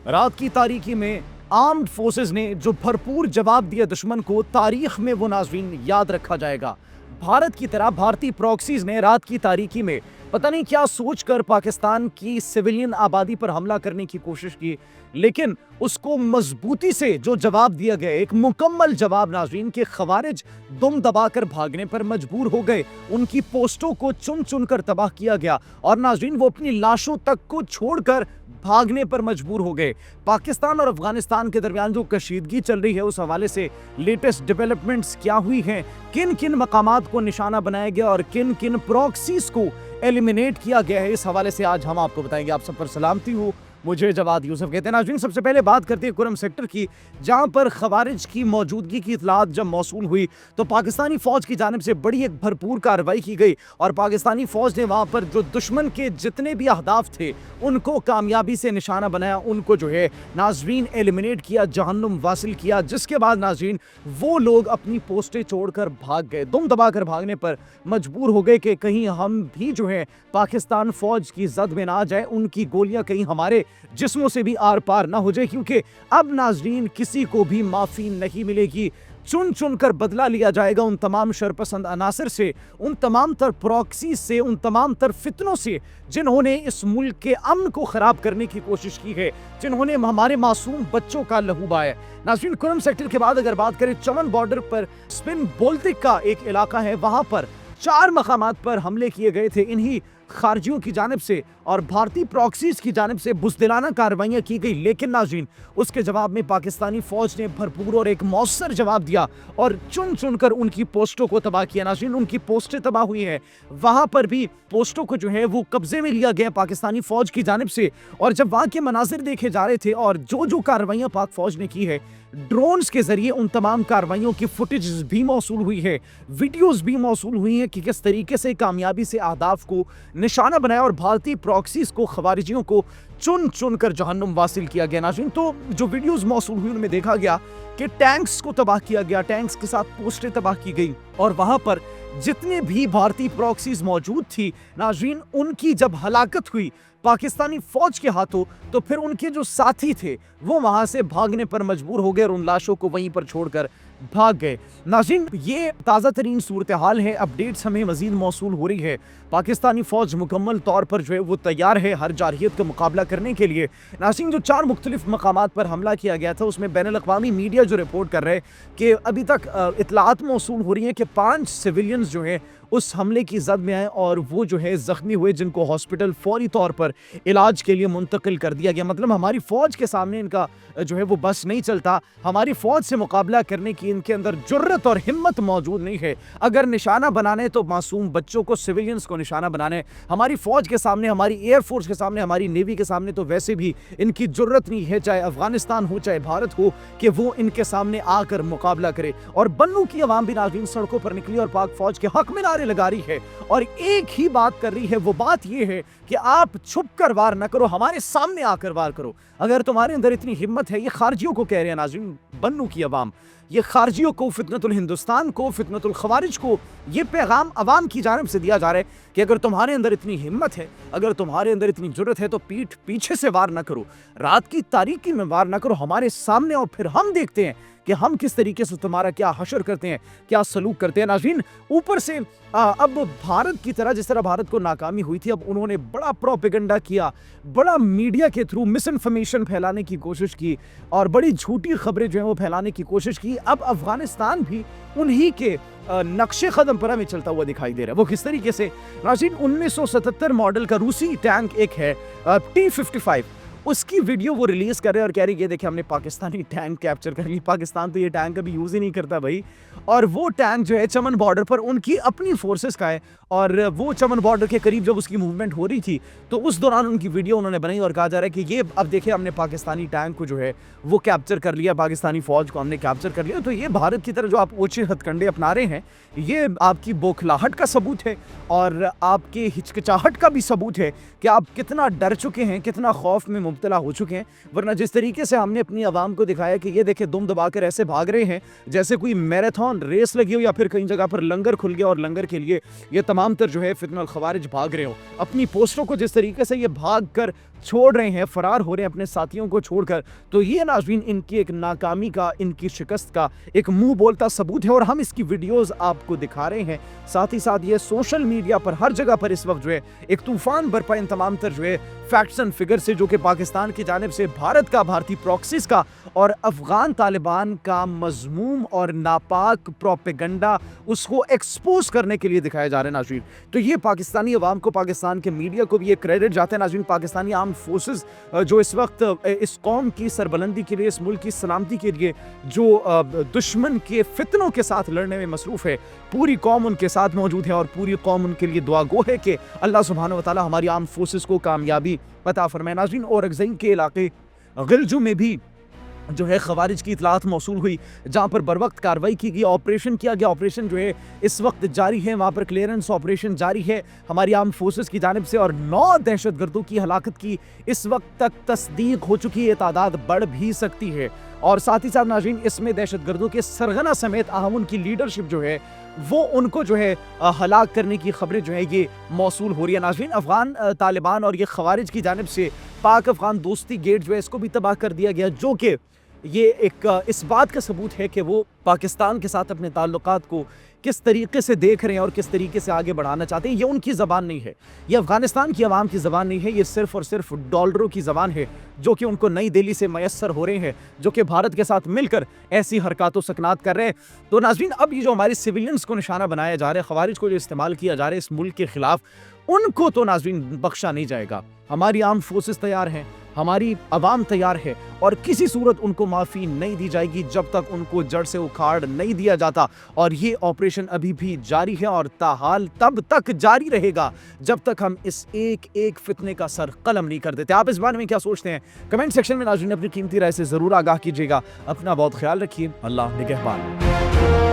रात की तारीकी में आर्म्ड फोर्सेस ने जो भरपूर जवाब दिया दुश्मन को, तारीख में वो नाज़रीन याद रखा जाएगा। भारत की तरह भारतीय प्रॉक्सीज ने रात की तारीकी में पता नहीं क्या सोचकर पाकिस्तान की सिविलियन आबादी पर हमला करने की कोशिश की, लेकिन उसको मजबूती से जो जवाब दिया गया, एक मुकम्मल जवाब नाज़रीन, के खवारिज दुम दबाकर भागने पर मजबूर हो गए। उनकी पोस्टों को चुन चुन कर तबाह किया गया और नाज़रीन वो अपनी लाशों तक को छोड़कर भागने पर मजबूर हो गए। पाकिस्तान और अफगानिस्तान के दरमियान जो कशीदगी चल रही है, उस हवाले से लेटेस्ट डेवलपमेंट्स क्या हुई हैं, किन किन मकामात को निशाना बनाया गया और किन किन प्रॉक्सीज को एलिमिनेट किया गया है, इस हवाले से आज हम आपको बताएंगे। आप सब पर सलामती हो, मुझे जवाद यूसुफ कहते हैं। नाज़रीन, सबसे पहले बात करते हैं कुरम सेक्टर की, जहां पर खवारिज की मौजूदगी की इतलात जब मौसूल हुई तो पाकिस्तानी फ़ौज की जानिब से बड़ी एक भरपूर कार्रवाई की गई और पाकिस्तानी फ़ौज ने वहां पर जो दुश्मन के जितने भी अहदाफ थे उनको कामयाबी से निशाना बनाया, उनको जो है नाज़रीन एलिमिनेट किया, जहन्नुम वासिल किया, जिसके बाद नाज़रीन वो लोग अपनी पोस्टें छोड़कर भाग गए, दुम दबाकर भागने पर मजबूर हो गए कि कहीं हम भी जो है पाकिस्तान फ़ौज की जद में ना आ जाए, उनकी गोलियां कहीं हमारे जिस्मों से भी आर पार ना हो जाए, क्योंकि अब नाज़रीन किसी को भी माफ़ी नहीं मिलेगी। चुन चुन कर बदला लिया जाएगा उन तमाम शरपसंद अनासर से, उन तमाम तर प्रॉक्सी से, उन तमाम तर फितनों से जिन्होंने इस मुल्क के अमन को ख़राब करने की कोशिश की है, जिन्होंने हमारे मासूम बच्चों का लहू बहाया। नाज़रीन, कुरम सेक्टर के बाद अगर बात करें, चमन बॉर्डर पर स्पिन बोल्टिक का एक इलाका है, वहाँ पर 4 मकामात पर हमले किए गए थे इन्हीं खारजियों की जानिब से और भारतीय प्रॉक्सीज की जानिब से बुज़दिलाना कार्रवाइयाँ की गई। लेकिन नाज़रीन, उसके जवाब में पाकिस्तानी फ़ौज ने भरपूर और एक मौसर जवाब दिया और चुन चुन कर उनकी पोस्टों को तबाह किया। नाज़रीन, उनकी पोस्टें तबाह हुई हैं, वहाँ पर भी पोस्टों को जो है वो कब्जे में लिया गया पाकिस्तानी फ़ौज की जानिब से। और जब वहाँ के मनाजिर देखे जा रहे थे और जो कार्रवाइयाँ पाक फ़ौज ने की है, ड्रोन्स के जरिए उन तमाम कार्रवाइयों की फुटेज भी मौसूल हुई है, वीडियोस भी मौसूल हुई हैं कि किस तरीके से कामयाबी से अहदाफ को निशाना बनाया और भारतीय प्रॉक्सीज को, खवारिजियों को चुन चुन कर जहन्नुम वासिल किया गया। नाज़रीन, तो जो वीडियोस मौसूल हुई उनमें देखा गया कि टैंक्स को तबाह किया गया, टैंक्स के साथ पोस्टें तबाह की गई और वहाँ पर जितने भी भारतीय प्रॉक्सीज मौजूद थी नाज़रीन, उनकी जब हलाकत हुई पाकिस्तानी फ़ौज के हाथों, तो फिर उनके जो साथी थे वो वहाँ से भागने पर मजबूर हो गए और उन लाशों को वहीं पर छोड़कर भाग गए। नाज़रीन, ये ताज़ा तरीन सूरत हाल है, अपडेट्स हमें मज़ीद मौसूल हो रही है। पाकिस्तानी फ़ौज मुकम्मल तौर पर जो है वो तैयार है हर जारहियत का मुकाबला करने के लिए। नाज़रीन, जो 4 मुख्तलिफ मकामात पर हमला किया गया था, उसमें बैनुल अक़वामी मीडिया जो रिपोर्ट कर रहे हैं कि अभी तक इतलात मौसूल हो रही हैं कि 5 सिविलियंस जो हैं उस हमले की जद में आए और वो जो है ज़ख्मी हुए, जिनको हॉस्पिटल फौरी तौर पर इलाज के लिए मुंतकिल कर दिया गया। मतलब हमारी फ़ौज के सामने इनका जो है वो बस नहीं चलता, हमारी फ़ौज से मुकाबला करने की इनके अंदर जुर्रत और हिम्मत मौजूद नहीं है। अगर निशाना बनाने तो मासूम बच्चों को, सिविलियंस को निशाना बनाने, हमारी फ़ौज के सामने, हमारी एयरफोर्स के सामने, हमारी नेवी के सामने तो वैसे भी इनकी जुर्रत नहीं है, चाहे अफगानिस्तान हो चाहे भारत हो, कि वो इनके सामने आकर मुकाबला करे। और बन्नू की आवाम भी नाज़रीन सड़कों पर निकली और पाक फ़ौज के हक में नारे लगा रही है और एक ही बात कर रही है, वो बात ये है कि आप छुप कर वार न करो, हमारे सामने आकर वार करो। अगर तुम्हारे अंदर इतनी हिम्मत है, ये खारजियों को कह रहे हैं नाज़रीन, बन्नू की आवाम, ये खारजियों को, फितनतुल हिंदुस्तान को, फितनतुल खवारिज को ये पैगाम अवाम की जानिब से दिया जा रहा है कि अगर तुम्हारे अंदर इतनी हिम्मत है, अगर तुम्हारे अंदर इतनी जुर्रत है, तो पीठ पीछे से वार ना करो, रात की तारीकी में वार ना करो, हमारे सामने और फिर हम देखते हैं कि हम किस तरीके से तुम्हारा क्या हशर करते हैं, क्या सलूक करते हैं। नाज़रीन, ऊपर से अब भारत की तरह, जिस तरह भारत को नाकामी हुई थी, अब उन्होंने बड़ा प्रोपेगेंडा किया, बड़ा मीडिया के थ्रू मिस इन्फॉर्मेशन फैलाने की कोशिश की और बड़ी झूठी खबरें जो हैं वो फैलाने की कोशिश की। अब अफगानिस्तान भी उन्हीं के नक्शे कदम पर हमें चलता हुआ दिखाई दे रहा है। वो किस तरीके से? नाज़रीन, 1977 मॉडल का रूसी टैंक एक है T-55, उसकी वीडियो वो रिलीज कर रहे हैं और कह रही है ये देखिए हमने पाकिस्तानी टैंक कैप्चर कर ली। पाकिस्तान तो ये टैंक कभी यूज ही नहीं करता भाई, और वो टैंक जो है चमन बॉर्डर पर उनकी अपनी फोर्सेस का है और वो चमन बॉर्डर के करीब जब उसकी मूवमेंट हो रही थी तो उस दौरान उनकी वीडियो उन्होंने बनाई और कहा जा रहा है कि ये अब देखिए हमने पाकिस्तानी टैंक को जो है वो कैप्चर कर लिया, पाकिस्तानी फौज को हमने कैप्चर कर लिया। तो ये भारत की तरह जो आप ओछे हथकंडे अपना रहे हैं, ये आपकी बौखलाहट का सबूत है और आपके हिचकिचाहट का भी सबूत है कि आप कितना डर चुके हैं, कितना खौफ में मुब्तला हो चुके हैं। वरना जिस तरीके से हमने अपनी आवाम को दिखाया कि ये देखे दुम दबाकर ऐसे भाग रहे हैं जैसे कोई मैराथन रेस लगी हो या फिर कहीं जगह पर लंगर खुल गया और लंगर के लिए ये तमाम तर जो है फितना खवारिज भाग रहे हो, अपनी पोस्टों को जिस तरीके से ये भाग कर چھوڑ رہے ہیں, فرار ہو رہے ہیں اپنے ساتھیوں کو چھوڑ کر, تو یہ ناظرین ان کی ایک ناکامی کا, ان کی شکست کا ایک منہ بولتا ثبوت ہے, اور ہم اس کی ویڈیوز آپ کو دکھا رہے ہیں. ساتھ ہی ساتھ یہ سوشل میڈیا پر ہر جگہ پر اس وقت جو ہے ایک طوفان برپا ان تمام تر جو ہے فیکٹس اینڈ فگر سے, جو کہ پاکستان کی جانب سے بھارت کا, بھارتی پراکسیز کا اور افغان طالبان کا مذموم اور ناپاک پروپیگنڈا اس کو ایکسپوز کرنے کے لیے دکھایا جا رہا ہے ناظرین. تو یہ پاکستانی عوام کو, پاکستان کے میڈیا کو بھی یہ کریڈٹ جاتا ہے ناظرین. پاکستانی آرمڈ فورسز جو اس وقت اس قوم کی سربلندی کے لیے, اس ملک کی سلامتی کے لیے جو دشمن کے فتنوں کے ساتھ لڑنے میں مصروف ہے, پوری قوم ان کے ساتھ موجود ہے اور پوری قوم ان کے لیے دعا گو ہے کہ اللہ سبحانہ و تعالی ہماری آرمڈ فورسز کو کامیابی عطا فرمائے ناظرین. اور اگزئی کے علاقے غلجو میں بھی جو ہے خوارج کی اطلاعات موصول ہوئی, جہاں پر بروقت کارروائی کی گئی, آپریشن کیا گیا. آپریشن جو ہے اس وقت جاری ہے, وہاں پر کلیئرنس آپریشن جاری ہے ہماری آرمڈ فورسز کی جانب سے, اور 9 دہشت گردوں کی ہلاکت کی اس وقت تک تصدیق ہو چکی ہے. یہ تعداد بڑھ بھی سکتی ہے. اور ساتھ ہی ساتھ ناظرین اس میں دہشت گردوں کے سرغنہ سمیت اہم ان کی لیڈرشپ جو ہے وہ ان کو جو ہے ہلاک کرنے کی خبریں جو ہے یہ موصول ہو رہی ہے ناظرین. افغان طالبان اور یہ خوارج کی جانب سے پاک افغان دوستی گیٹ جو ہے اس کو بھی تباہ کر دیا گیا, جو کہ یہ ایک اس بات کا ثبوت ہے کہ وہ پاکستان کے ساتھ اپنے تعلقات کو کس طریقے سے دیکھ رہے ہیں اور کس طریقے سے آگے بڑھانا چاہتے ہیں. یہ ان کی زبان نہیں ہے, یہ افغانستان کی عوام کی زبان نہیں ہے, یہ صرف اور صرف ڈالروں کی زبان ہے جو کہ ان کو نئی دہلی سے میسر ہو رہے ہیں, جو کہ بھارت کے ساتھ مل کر ایسی حرکات و سکنات کر رہے ہیں. تو ناظرین اب یہ جو ہمارے سویلینز کو نشانہ بنایا جا رہا ہے, خوارج کو جو استعمال کیا جا رہا ہے اس ملک کے خلاف, ان کو تو ناظرین بخشا نہیں جائے گا. ہماری آرمڈ فورسز تیار ہیں, ہماری عوام تیار ہے, اور کسی صورت ان کو معافی نہیں دی جائے گی جب تک ان کو جڑ سے اکھاڑ نہیں دیا جاتا. اور یہ آپریشن ابھی بھی جاری ہے اور تاحال تب تک جاری رہے گا جب تک ہم اس ایک ایک فتنے کا سر قلم نہیں کر دیتے. آپ اس بارے میں کیا سوچتے ہیں؟ کمنٹ سیکشن میں ناظرین اپنی قیمتی رائے سے ضرور آگاہ کیجیے گا. اپنا بہت خیال رکھیے. اللہ نگہبان.